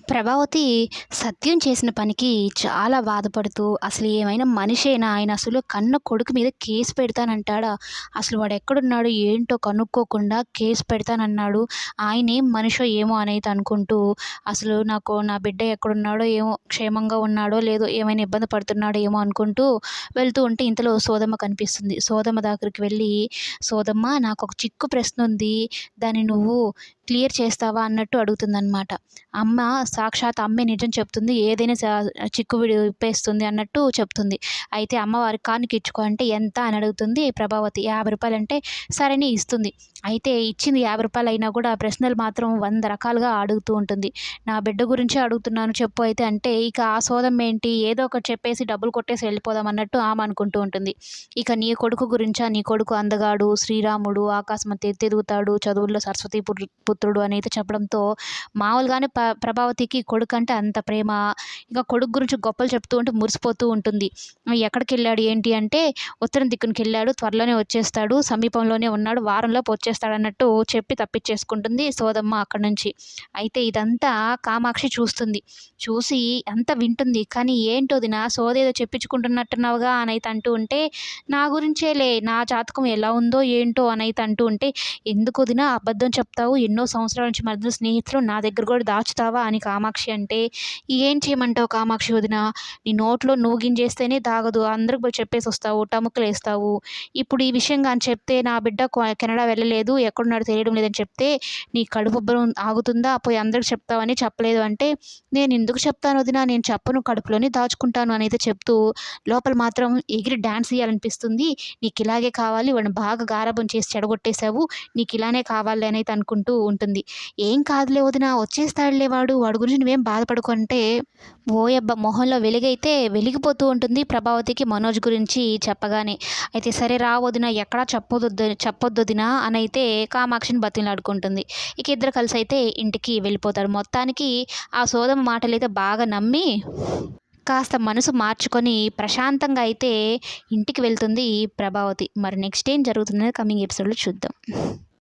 ప్రభావతి సత్యం చేసిన పనికి చాలా బాధపడుతూ, అసలు ఏమైనా మనిషేనా ఆయన, అసలు కన్న కొడుకు మీద కేసు పెడతానంటాడా? అసలు వాడెక్కడున్నాడో ఏంటో కనుక్కోకుండా కేసు పెడతానన్నాడు. ఆయనేం మనిషో ఏమో అనైతే అనుకుంటూ, అసలు నా బిడ్డ ఎక్కడున్నాడో ఏమో, క్షేమంగా ఉన్నాడో లేదో, ఏమైనా ఇబ్బంది పడుతున్నాడో ఏమో అనుకుంటూ వెళ్తూ ఉంటే ఇంతలో సోదమ్మ కనిపిస్తుంది. సోదమ్మ దగ్గరికి వెళ్ళి, "సోదమ్మ, నాకొక చిక్కు ప్రశ్నుంది. దాన్ని నువ్వు క్లియర్ చేస్తావా?" అన్నట్టు అడుగుతుందనమాట. అమ్మ, సాక్షాత్ అమ్మే నిజం చెప్తుంది. ఏదైనా చిక్కు విప్పేస్తుంది అన్నట్టు చెప్తుంది. అయితే అమ్మవారి కానుకిచ్చుకో అంటే ఎంత అని అడుగుతుంది ప్రభావతి. రూ. 50 అంటే సరేని ఇస్తుంది. అయితే ఇచ్చింది రూ. 50 అయినా కూడా ప్రశ్నలు మాత్రం 100 రకాలుగా అడుగుతూ ఉంటుంది. నా బిడ్డ గురించే అడుగుతున్నాను చెప్పు అయితే అంటే, ఇక ఆ సోదమ్మ ఏంటి, ఏదో ఒకటి చెప్పేసి డబ్బులు కొట్టేసి వెళ్ళిపోదాం అన్నట్టు ఆమె అనుకుంటూ ఉంటుంది. ఇక నీ కొడుకు గురించా, నీ కొడుకు అందగాడు, శ్రీరాముడు, ఆకాశమంత ఎత్తెదుగుతాడు, చదువుల్లో సరస్వతి పుత్రుడు అని అయితే చెప్పడంతో మామూలుగానే ప్రభావతికి కొడుకంటే అంత ప్రేమ. ఇక కొడుకు గురించి గొప్పలు చెప్తూ ఉంటే మురిసిపోతూ ఉంటుంది. ఎక్కడికెళ్ళాడు ఏంటి అంటే, ఉత్తరం దిక్కునకెళ్ళాడు, త్వరలోనే వచ్చేస్తాడు, సమీపంలోనే ఉన్నాడు, వారంలోపు వచ్చేస్తాడన్నట్టు చెప్పి తప్పించేసుకుంటుంది సోదమ్మ అక్కడి నుంచి. అయితే ఇదంతా కామాక్షి చూస్తుంది. చూసి అంతా వింటుంది. కానీ ఏంటో వదిన సోదేదో చెప్పించుకుంటున్నట్టున్నావుగా అనైతే అంటూ ఉంటే, నా గురించేలే, నా జాతకం ఎలా ఉందో ఏంటో అనైతే అంటూ ఉంటే, ఎందుకు వదిన అబద్ధం చెప్తావు, ఎన్నో సంవత్సరాల నుంచి మన ఇద్దరం స్నేహితులు, నా దగ్గర కూడా దాచుతావా అని కామాక్షి అంటే, ఏం చేయమంటావు కామాక్షి వదిన, నీ నోట్లో నువ్వు గింజేస్తేనే దాగదు, అందరికి పోయి చెప్పేసి వస్తావు, టముకులేస్తావు. ఇప్పుడు ఈ విషయం గాని చెప్తే, నా బిడ్డ కెనడా వెళ్ళలేదు, ఎక్కడున్నాడో తెలియడం లేదని చెప్తే నీ కడుపుబ్బరం ఆగుతుందా, పోయి అందరికి చెప్తావని చెప్పలేదు అంటే, నేను ఎందుకు చెప్తాను వదిన, నేను చెప్పను, కడుపులోనే దాచుకుంటాను అని అయితే చెప్తూ, లోపల మాత్రం ఎగిరి డాన్స్ చేయాలనిపిస్తుంది. నీకు ఇలాగే కావాలి, వాడిని బాగా గారాబం చేసి చెడగొట్టేశావు, నీకు ఇలానే కావాలి అని అయితే అనుకుంటూ ఉంటుంది. ఏం కాదులే వదిన, వచ్చేస్తాడులే వాడి గురించి నువ్వేం బాధపడకు అంటే, ఓయబ్బా మొహంలో వెలుగైతే వెలిగిపోతూ ఉంటుంది ప్రభావతికి మనోజ్ గురించి చెప్పగానే. అయితే సరే రా వదిన, ఎక్కడా చెప్పొద్దొదిన అని అయితే కామాక్షిని బతిమలాడుకుంటుంది. ఇక ఇద్దరు కలిసి అయితే ఇంటికి వెళ్ళిపోతారు. మొత్తానికి ఆ సోదమ్మ మాటలైతే బాగా నమ్మి కాస్త మనసు మార్చుకొని ప్రశాంతంగా అయితే ఇంటికి వెళ్తుంది ప్రభావతి. మరి నెక్స్ట్ ఏం జరుగుతుందనేది కమింగ్ ఎపిసోడ్లో చూద్దాం.